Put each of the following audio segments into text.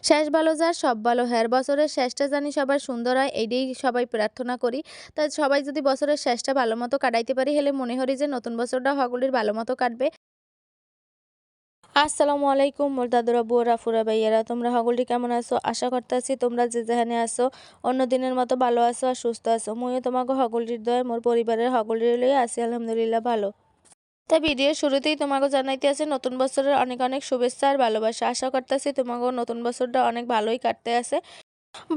শেষ ভালো যার সব ভালো হ্যার বছরের শেষটা জানি সবার সুন্দর হয় এইটাই সবাই প্রার্থনা করি। তাই সবাই যদি বছরের শেষটা ভালো মতো কাটাইতে পারি হলে মনে করি যে নতুন বছরটা হগুলির ভালো মতো কাটবে। আসসালামু আলাইকুম মোর দাদুরা বুয়ারা ফুরা ভাইয়ারা, তোমরা হগলটি কেমন আছো? আশা করতেছি তোমরা যে যেখানে আছো অন্য দিনের মতো ভালো আছো আর সুস্থ আছো। মুইও তোমাকে হগলটির দয় মোর পরিবারের হগলটির লইয়া আছি আলহামদুলিল্লাহ ভালো। তাই ভিডিওর শুরুতেই তোমাকে জানাইতে আছে নতুন বছরের অনেক অনেক শুভেচ্ছা আর ভালোবাসা। আশা করতেছি তোমাকে নতুন বছরটা অনেক ভালোই কাটতে আছে।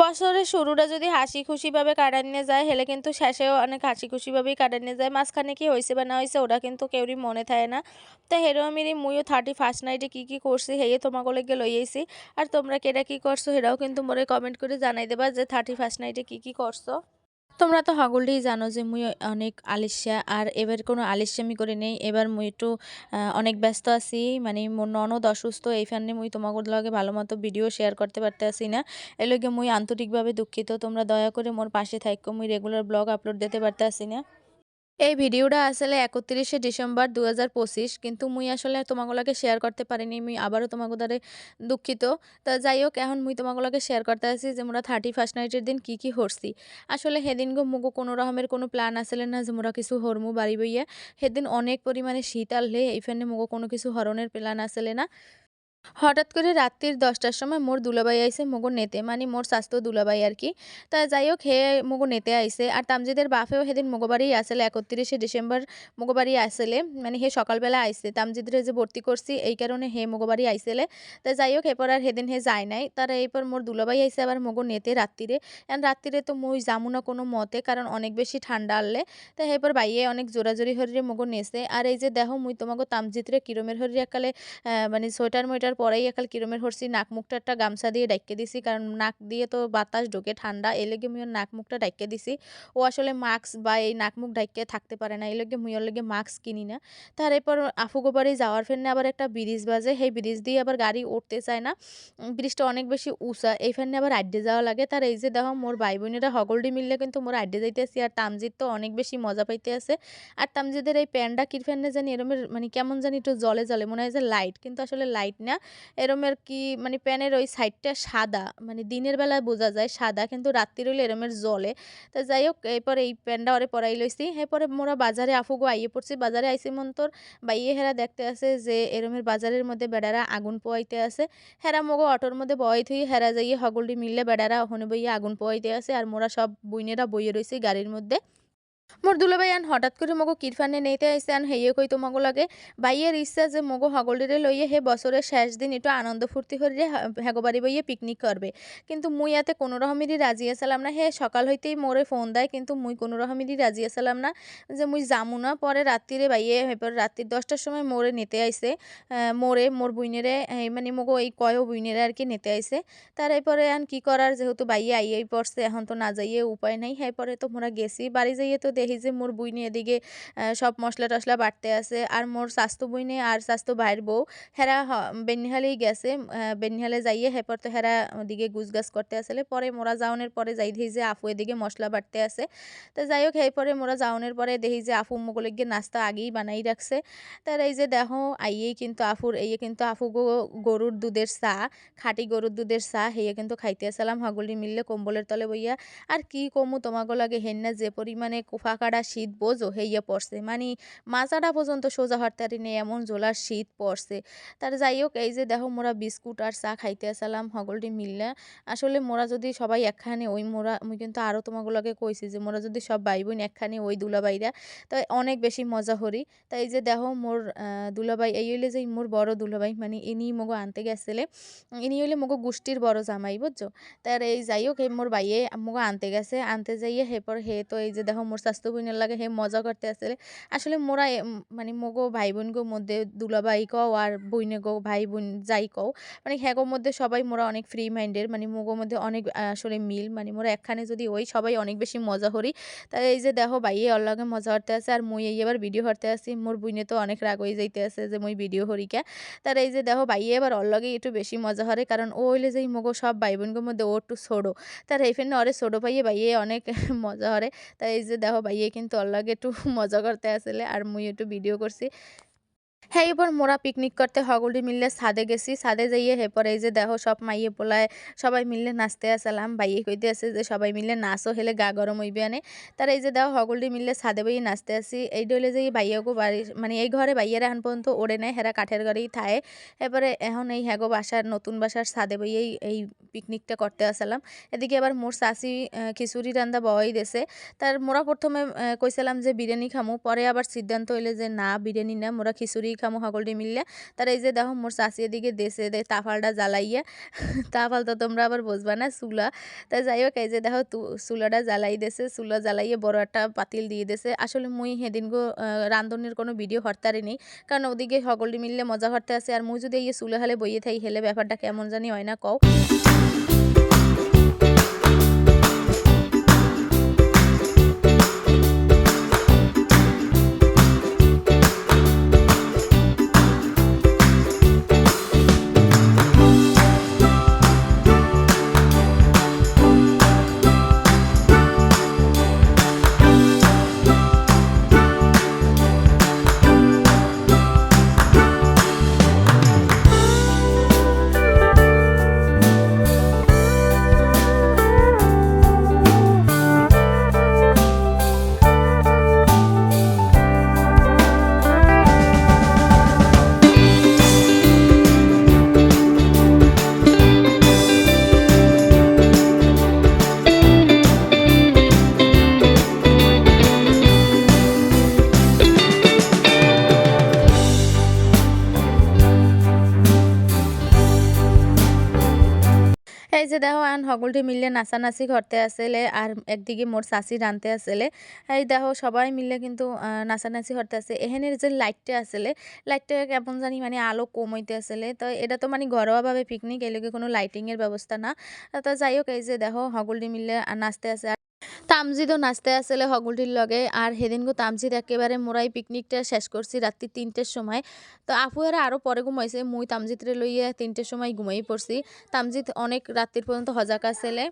বছরের শুরুটা যদি হাসি খুশিভাবে কাটানো যায় হেলে কিন্তু শেষেও অনেক হাসি খুশিভাবেই কাটানো যায়। মাঝখানে কি হয়েছে বা না হয়েছে ওটা কিন্তু কেউরই মনে থাকে না। তো হেরোমিরি মুইও 31st নাইটে কি করছি হেয়ে তোমাকে লেগে লইয়েছি। আর তোমরা কেটা কি করছো সেটাও কিন্তু মোরে কমেন্ট করে জানাই দেবা যে 31st নাইটে কি করছো। তোমরা তো হগলটাই জানো যে মুই অনেক আলিস্যা আর এবার কোনো আলিস্যামি করে নেই। এবার মুই একটু অনেক ব্যস্ত আছি, মানে মোর ননদ অসুস্থ এইখানে মুই তোমাদের লগে ভালো মতো ভিডিও শেয়ার করতে পারতে আসি না। এর লগে মুই আন্তরিকভাবে দুঃখিত। তোমরা দয়া করে মোর পাশে থাইকো, মুই রেগুলার ব্লগ আপলোড দিতে পারতে আসি না। এই ভিডিওটা আসলে 31শে ডিসেম্বর 2025, কিন্তু মুই আসলে তোমাগুলোকে শেয়ার করতে পারিনি। মুই আবারও তোমাকে দ্বারে দুঃখিত। তা যাই হোক, এখন মুই তোমাগুলোকে শেয়ার করতে আসি যে মোরা 31st নাইটের দিন কি হরছি। আসলে সেদিন গো মুগো কোনো রকমের কোনো প্ল্যান আসলে না যে মোরা কিছু হরমু বাড়ি বইয়া। সেদিন অনেক পরিমাণে শীত আললে এইখানে মুগো কোনো কিছু হরণের প্ল্যান আসলে না। হঠাৎ করে রাত্রির 10টার সময় মোর দুলাভাই আইছে মোগো নেতে, মানে মোর স্বাস্থ্য দুলাভাই আর কি। তা যাই হোক, হে মোগো নেতে আইছে আর তামজিদের বাপেও সেদিন মোগো বাড়ি আসলে 31শে ডিসেম্বর মোগো বাড়ি আসলে, মানে হে সকালবেলা আইছে তামজিদরে যে ভর্তি করছি এই কারণে হে মোগো বাড়ি আইসেলে। তা যাই হোক, এরপর আর সেদিন হে যায় নাই। তারা এরপর মোর দুলাভাই আইছে আবার মোগো নেতে রাত্রিরে। এখন রাত্রিরে তো মুই যামু না কোনো মতে, কারণ অনেক বেশি ঠান্ডা আনলে। তা এরপর বাইয়ে অনেক জোরাজোরি হরিরে মোগো নেছে। আর এই যে দেখো মুই তোমাকে তামজিদরে কিরমের হরিরে একালে মানে সোয়েটার মোয়েটার পরাই একাল কিরমের হরছি, নাক মুখটা একটা গামছা দিয়ে ডাইক্কে দিছি, কারণ নাক দিয়ে তো বাতাস ঢোকে ঠান্ডা, এ লেগে মুইও নাক মুখটা ডাইক্কে দিছি। ও আসলে মাস্ক বা এই নাক মুখ ডাইক্কে থাকতে পারে না, এই লেগে মুইওর লেগে মাস্ক কিনি না। তার এরপর আফুগো বাড়ি যাওয়ার ফেরনে আবার একটা ব্রিজ বাজে, সেই ব্রিজ দিয়ে আবার গাড়ি উঠতে চায় না। ব্রিজটা অনেক বেশি উঁচা, এই ফেরনে আবার আড্ডে যাওয়া লাগে। তার এই যে দেখো মোর ভাই বোনেরা হগলডি মিললে কিন্তু মোর আড্ডে যাইতেছি, আর তামজিদ তো অনেক বেশি মজা পাইতে আছে। আর তামজিদের এই প্যান্টটা কির ফেরনে জানি এরমের, মানে কেমন জানি একটু জলে জলে মনে হয় যে লাইট, কিন্তু আসলে লাইট না। এরমের কি মানে প্যানের ওই সাইডটা সাদা, মানে দিনের বেলায় বোঝা যায় সাদা, কিন্তু রাত্রির হইলে এরমের জ্বলে। তো যাই হোক, এরপর এই প্যান্টটা ওরে পরাই লইছি। এরপরে মোরা বাজারে আফুগো আইয়ে পড়ছি, বাজারে আইসি মন তোর বাইয়ে হেরা দেখতে আছে যে এরমের বাজারের মধ্যে বেড়ারা আগুন পোয়াইতে আছে। হেরা মগো অটোর মধ্যে বয় থুই হেরা যাইয়ে হগলডি মিললে বেড়ারা ওখানে বইয়ে আগুন পোয়াইতে আছে, আর মোরা সব বইনেরা বইয়ে রইছি গাড়ির মধ্যে। মোর দুলাভাই আন হঠাৎ করে মগো কিরফানে নেইতে আইসে, আন হেইয়ে কই তোমাগো লাগে বাইয়ের ইচ্ছা যে মগো হগলডিরে লইয়ে হে বছরের শেষ দিন একটু আনন্দ ফুর্তি করিয়ে হেগো বাড়ি বইয়ে পিকনিক করবে। কিন্তু মুই এতে কোনো রকমেরই রাজি আছিলাম না। হে সকাল হইতেই মোরে ফোন দেয়, কিন্তু মুই কোনো রকমেরই রাজি আছিলাম না যে মুই যামু না। পরে রাত্রিরে বাইয়ে এরপর রাত্রির 10টার সময় মোরে নিতে আইসে। মোরে মোর বুইনেরে মানে মগো এই কয়ও বুইনেরে আর কি নিতে আইসে। তার এরপরে আন কি করার, যেহেতু বাইয়ে আইয়েই পড়ছে এখন তো না যাইয়ে উপায় নাই। এরপরে তো মোরা গেছি বাড়ি যাইয়ে, তো দেখি যে মোর বুইনি এদিকে সব মশলা টশলা বাটতে আছে, আর মোর স্বাস্থ্য বুইনে আর স্বাস্থ্য ভাইয়ের বউ হেরা বেনিহালেই গেছে। বেনিহালে যাইয়ে হেপর তো হেরা ওদিকে গুছগাছ করতে আসলে, পরে মোরা যাওনের পরে যাই দেখি যে আফু এদিকে মশলা বাটতে আছে। তো যাই হোক, এরপরে মোরা যাওনের পরে দেখি যে আফু মোগলকে নাস্তা আগেই বানাই রাখছে। তার এই যে দেখো আইয়েই কিন্তু আফুর এই কিন্তু আফু গরুর দুধের চা, খাঁটি গরুর দুধের চা হেয়ে কিন্তু খাইতে আসলাম হগলি মিললে কম্বলের তলে বইয়া। আর কি কমু তোমাগো লাগে হেন্না যে পরিমাণে কুফা কাড়া শীত বোঝো হেইয়া পড়ছে, মানে মাজাটা পর্যন্ত সোজা হরতারি নেই এমন জোলার শীত পড়ছে। তার যাই হোক, এই যে দেখো মোরা বিস্কুট আর চা খাইতে আসলাম হগলটি মিললে। আসলে মোরা যদি সবাই একখানে ওই মোরা মুই কিন্তু আরও তোমাগুলোকে কইছি যে মোরা যদি সব ভাই বোন একখানে ওই দুলাবাইরা, তাই অনেক বেশি মজা করি। তাই এই যে দেখো মোর দুলাভাই এই হইলে যে মোর বড় দুলাভাই, মানে ইনি মগো আনতে গেছিলে। ইনি হইলে মগো গোষ্ঠীর বড় জামাই বুঝছো। তার এই যাই হোক, এই মোর বাইয়ে মগো আনতে গেছে, আনতে যাইয়ে হেপর হে তো এই যে দেখো মোর স্বাস্থ্য বোনের লাগে হে মজা করতে আসলে। আসলে মোরা মানে মগো ভাই বোন গো মধ্যে দুলাভাই কও আর বইনে গো ভাই বোন যাই কও, মানে হ্যাগোর মধ্যে সবাই মোরা অনেক ফ্রি মাইন্ডের, মানে মগোর মধ্যে অনেক আসলে মিল, মানে মোরা একখানে যদি ওই সবাই অনেক বেশি মজা করি। তাই এই যে দেখো বাইয়ে ওর লগে মজা করতে আছে, আর মুই এই এবার ভিডিও করতে আসি। মোর বুইনে তো অনেক রাগ হয়ে যাইতে আছে যে মুই ভিডিও হরিকা। তার এই যে দেখো বাইয়ে এবার ওর লগে একটু বেশি মজা হরে, কারণ ও হইলে যেই মগো সব ভাই বোনগোর মধ্যে ও একটু ছোড়ো। তার এই ফেনে ওরে ছোট পাইয়ে বাইয়ে অনেক মজা হরে। তাই এই যে দেখো বাইয়ে কিন্তু ওর লগে একটু মজা করতে আসলে, আর মুই একটু ভিডিও করছি। হ্যাঁ, এবার মোরা পিকনিক করতে হগলডি মিললে ছাদে গেছি। ছাদে যাইয়ে এরপরে এই যে দেখো সব মাইয়ে পোলায় সবাই মিললে নাচতে আসলাম। বাইয়ে কইতে আছে যে সবাই মিললে নাচো হেলে গা গরম হইবে আনে। তারা এই যে দেখো হগলডি মিললে ছাদে বইয়ে নাচতে আসি। এই ডলে যে বাইয়াগো বাড়ি মানে এই ঘরে বাইয়েরা এখন পর্যন্ত ওড়ে নাই। হেরা কাঠের ঘরেই থায়ে। এবারে এখন এই হ্যাগো বাসার নতুন বাসার ছাদে বইয়েই এই পিকনিকটা করতে আসলাম। এদিকে আবার মোর চাচি খিচুড়ি রান্দা বওয়াই দেছে। তার মোরা প্রথমে কইছিলাম যে বিরিয়ানি খামু। পরে আবার সিদ্ধান্ত হইলে যে না বিরিয়ানি না মোরা খিচুড়ি খামু হগলডি মিললে। তার এই যে দেখো মোর চাচি এদিকে দেশে তাফালটা জ্বালাইয়া তাফাল তো তোমরা আবার বুঝবা না চুলা। তা যাই হোক এই যে দেখো চুলাটা জ্বালাই দেছে। চুলা জ্বালাইয়ে বড় একটা পাতিল দিয়ে দেছে। আসলে মুই সেদিন গো রান্ধনের কোনো ভিডিও হরতারি নেই, কারণ ওদিকে হগলডি মিললে মজা হরতে আছে আর মুই যদি এই চুলা হালে বইয়ে থাই হেলে ব্যাপারটা কেমন জানি হয় না কও। এই যে দেখো আন হগলটি মিললে নাচানাচি করতে আসলে আর একদিকে মোর চাচি রানতে আসলে। এই দেখো সবাই মিললে কিন্তু নাচানাচি করতে আছে। এখানের যে লাইটটা আসলে লাইটটা কেমন জানি মানে আলো কম হইতে আসলে। তো এটা তো মানে ঘরোয়াভাবে পিকনিক, এলাকে কোনো লাইটিং এর ব্যবস্থা না। তো যাই হোক এই যে দেখো হগলটি মিললে নাচতে আছে। তামজিদও নাচতে আসলে হগলটির লগে। আর সেদিনগো তামজিদ একেবারে মোরাই পিকনিকটা শেষ করছি রাত্রি ৩টের সময়। তো আপুয়েরা আরও পরে ঘুমাইছে, মুই তামজিদরে লইয়া ৩টের সময় ঘুমাই পড়ছি। তামজিদ অনেক রাত্রির পর্যন্ত হজাক আসলে।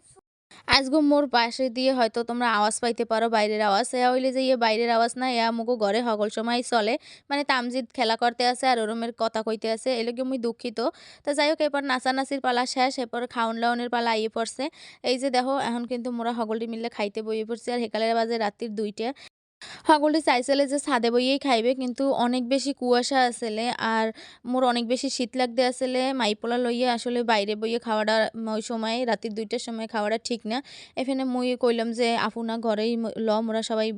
আজগো মোর পাশে দিয়ে হয়তো তোমরা আওয়াজ পাইতে পারো, বাইরের আওয়াজ। এয়া হইলে যে ইয়ে বাইরের আওয়াজ না, এয়া মুগো ঘরে হগল সময় চলে। মানে তামজিদ খেলা করতে আছে আর ওরমের কথা কইতে আছে, এলাকে মুই দুঃখিত। তো যাই হোক এরপর নাচানাচির পালা শেষ, এরপর খাওন লাওনের পালা আইয়ে পড়ছে। এই যে দেখো এখন কিন্তু মোরা হগলটি মিললে খাইতে বইয়ে পড়ছি আর হেকালের বাজে রাত্রির ২টা। হাগলটি চাইছিলে যে ছাদে বইয়েই খাইবে, কিন্তু অনেক বেশি কুয়াশা আসলে আর মোর অনেক বেশি শীত লাগতে আসলে মাইপোলা লইয়া আসলে বাইরে বইয়ে খাওয়াটা ওই সময় রাত্রির ২টার সময় খাওয়াটা ঠিক না। এখানে মুই কইলাম যে আপু না ঘরেই মোরা সবাই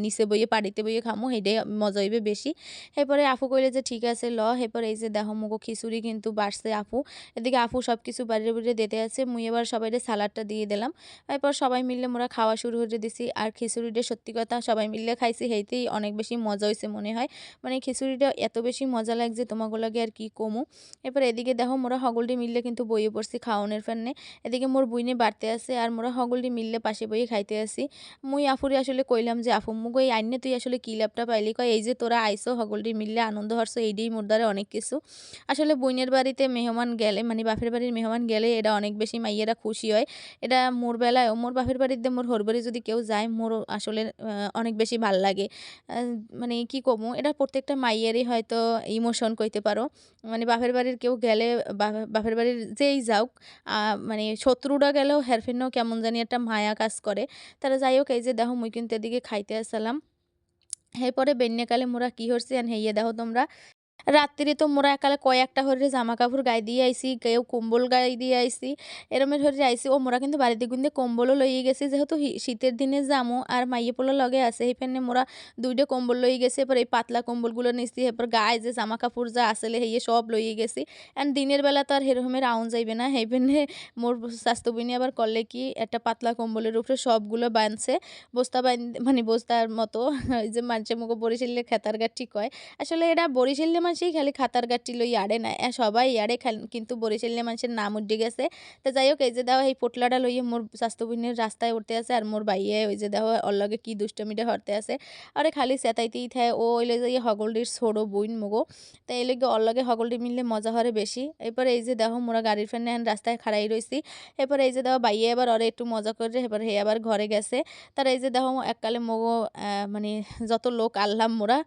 নিচে বইয়ে পাড়িতে বইয়ে খামো, সেইটাই মজা হইবে বেশি। এরপরে আপু কইলে যে ঠিক আছে এরপরে এই যে দেখো মুগো খিচুড়ি কিন্তু বাড়ছে আপু। এদিকে আপু সব কিছু বাড়িয়ে বাড়িয়ে দিতে আছে, মুই এবার সবাই সালাডটা দিয়ে দিলাম। এরপর সবাই মিললে মোরা খাওয়া শুরু করে দিছি। আর খিচুড়িটা সত্যি কথা সবাই মিললে খাইছি, সেইতেই অনেক বেশি মজা হয়েছে মনে হয়। মানে খিচুড়িটা এত বেশি মজা লাগছে তোমাকে লাগে আর কি কমু। এরপর এদিকে দেখো মোরা হগলটি মিললে কিন্তু বইয়ে পড়ছি খাওয়ানোর ফেরনে। এদিকে মোর বুইনে বাড়তে আছে আর মোরা হগলটি মিললে পাশে বইয়ে খাইতে আসি। মুই আফুরে আসলে কইলাম যে আপু মুগো এই আইনে তুই আসলে কি লাভটা পাইলি, কয় এই যে তোরা আইসো হগলটি মিললে আনন্দ হরছো, এইটাই মোর দ্বারা অনেক কিছু। আসলে বুইনের বাড়িতে মেহমান গেলে মানে বাপের বাড়ির মেহমান গেলে এটা অনেক বেশি মাইয়েরা খুশি হয়। এটা মোর বেলায় মোর বাপের বাড়িতে মোর হরবাড়ি যদি কেউ যায় মোর আসলে অনেক বেশি ভাল লাগে। মানে কি কমু, এটা প্রত্যেকটা মাইয়েরই হয়তো ইমোশন কইতে পারো। মানে বাপের বাড়ির কেউ গেলে বাপের বাড়ির যেই যাওক মানে শত্রুরা গেলেও হেরফেনেও কেমন জানি একটা মায়া কাজ করে। তারা যাই হোক এই যে দেখো মুই কিন্তু এদিকে খাইতে আসসালাম। এরপরে বেন্যকালে মোরা কি হরছি আর হেইয়ে দেখো তোমরা। রাত্তিরে তো মোরা একালে কয়েকটা হরে জামা কাপড় গায়ে দিয়ে আইছি, কেউ কম্বল গায়ে দিয়ে আইছি, এরমের হরে আইছি। ও মোরা কিন্তু বাড়িতে কিন্তু কম্বলও লইয়ে গেছি, যেহেতু শীতের দিনে যামু আর মাইয়ে পোলা লগে আছে সেইখানে মোরা ২টা কম্বল লইয়ে গেছি। এরপর এই পাতলা কম্বলগুলো নিচ্ছি, এরপর গায়ে যে জামা কাপড় যা আসলে হেয়ে সব লইয়ে গেছি। অ্যান্ড দিনের বেলা তো আর হেরমের আউন যাইবে না, সেইখানে মোর স্বাস্থ্য বিনি আবার করলে কি একটা পাতলা কম্বলের উপরে সবগুলো বাঁধছে বস্তা মানে বস্তার মতো এই যে মানুষের মুখে বরিশালে খেতার গাঠি কয়। আসলে এটা বরিশালে মানুষই খালি খাতার গাঠি লই আড়ে না, সবাই আড়ে কিন্তু বরিশালে মানুষের নাম উঠে গেছে। তো যাই হোক এই যে দাও এই পোটলাটা লইয়ে মোর স্বাস্থ্য বোনের রাস্তায় উঠতে আছে আর মোর বাইয়ে ওই যে দেখো ওর লগে কি দুষ্টমিটা হরতে আছে। আরে খালি চেতাইতেই থাকে, ও ওইলে যে হগলডির ছোড়ো বইন মগো। তাই এই লগে ওর লগে হগলডি মিললে মজা হরে বেশি। এরপর এই যে দেখো মোরা গাড়ির ফ্যানে রাস্তায় খাড়াই রইছি। এরপর এই যে দেখো বাইয়ে এবার ওরে একটু মজা করে এবার হে আবার ঘরে গেছে। তার এই যে দেখো এককালে মগো মানে যত লোক আনলাম মোরা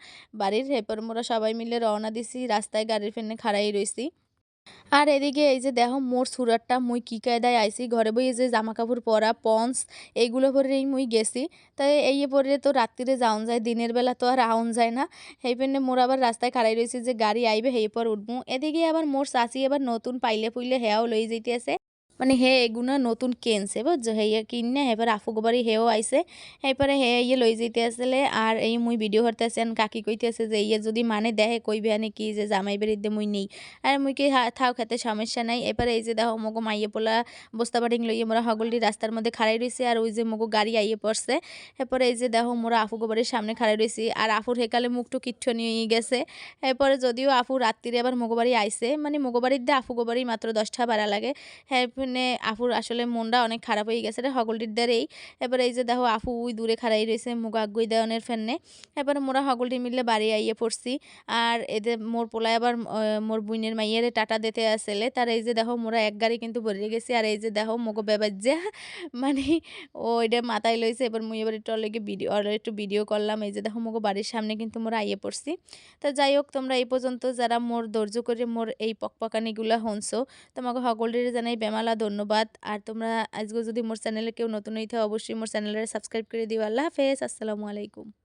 বাড়ির, এরপর মোরা সবাই মিলে রওনা দিছি, রাস্তায় গাড়ির ফেনে খাড়াই রইছি। আর এদিকে এই যে দেখো মোর সুরাটটা মুই কি কায়দায় আইছি ঘরে বই এই যে জামা কাপড় পরা পন্স এইগুলো পরেই মুই গেছি। তাই এই পরে তো রাত্রিরে যাওন যায়, দিনের বেলা তো আর আউন যায় না। সেই পেনে মোর আবার রাস্তায় খাড়াই রয়েছে যে গাড়ি আইবে সেই পর উঠবো। এদিকে আবার মোর চাচি আবার নতুন পাইলে পুইলে হেয়াও লই যাইতেছে, মানে হে এগুনা নতুন কেনছে বুঝছো, হেয়ে কিনে এবার আফু গোবারি হেও আইছে। এরপরে হে লই যাইতে আসলে আর এই মুই ভিডিও করতে আসেন কাকি কইতে আছে যে যদি মানে দেহে কইবে আনে কি যে জামাই বাড়িতে মুই নেই। আর মুই কি থাও খেতে সমস্যা নাই। এরপরে এই যে দেখো মগো মাইয়ে পোলা বস্তা বাটিং লইয়ে মোরা হগলটি রাস্তার মধ্যে খাড়াই রয়েছে আর ওই যে মগো গাড়ি আইয়ে পড়ছে। এরপরে এই যে দেখো মোরা আফু গোবারির সামনে খাড়াই রয়েছি আর আফুর হেকালে মুখটু কিচ্ছু নিয়ে গেছে। এরপরে যদিও আফু রাত্রিরে আবার মগো বাড়ি আইছে, মানে মগো বাড়ির দিয়ে আফু গোবারি মাত্র 10টা ভাড়া লাগে। হ্যাঁ মানে আফুর আসলে মনটা অনেক খারাপ হয়ে গেছে রে হগলটির দ্বারেই। এবারে এই যে দেখো আফু ওই দূরে খাড়াই রয়েছে মুখ আগুই দেওয়ানের ফেননে। এবারে মোরা হগলটি মিললে বাড়ি আইয়ে পড়ছি। আর এদের মোর পোলায় আবার মোর বুইনের মাইয়েরে টাটা দিতে আসলে তার এই যে দেখো মোরা এক গাড়ি কিন্তু ভরে গেছি। আর এই যে দেখো মগো বেবাজ্জা মানে ও এটা মাথায় লইছে। এবার মুই এবার একটু লেগে ভিডিও আর একটু ভিডিও করলাম। এই যে দেখো মগো বাড়ির সামনে কিন্তু মোরা আইয়ে পড়ছি। তা যাই হোক তোমরা এই পর্যন্ত যারা মোর ধৈর্য করে মোর এই পকপকানিগুলা হনছো তোমাকে সকলের জানাই বেমালা ধন্যবাদ। আর তোমরা আজকে যদি মোর চ্যানেলে কেউ নতুন হইতে অবশ্যই মোর চ্যানেলে সাবস্ক্রাইব করে দিও। আল্লাহ হাফেজ, আসসালামু আলাইকুম।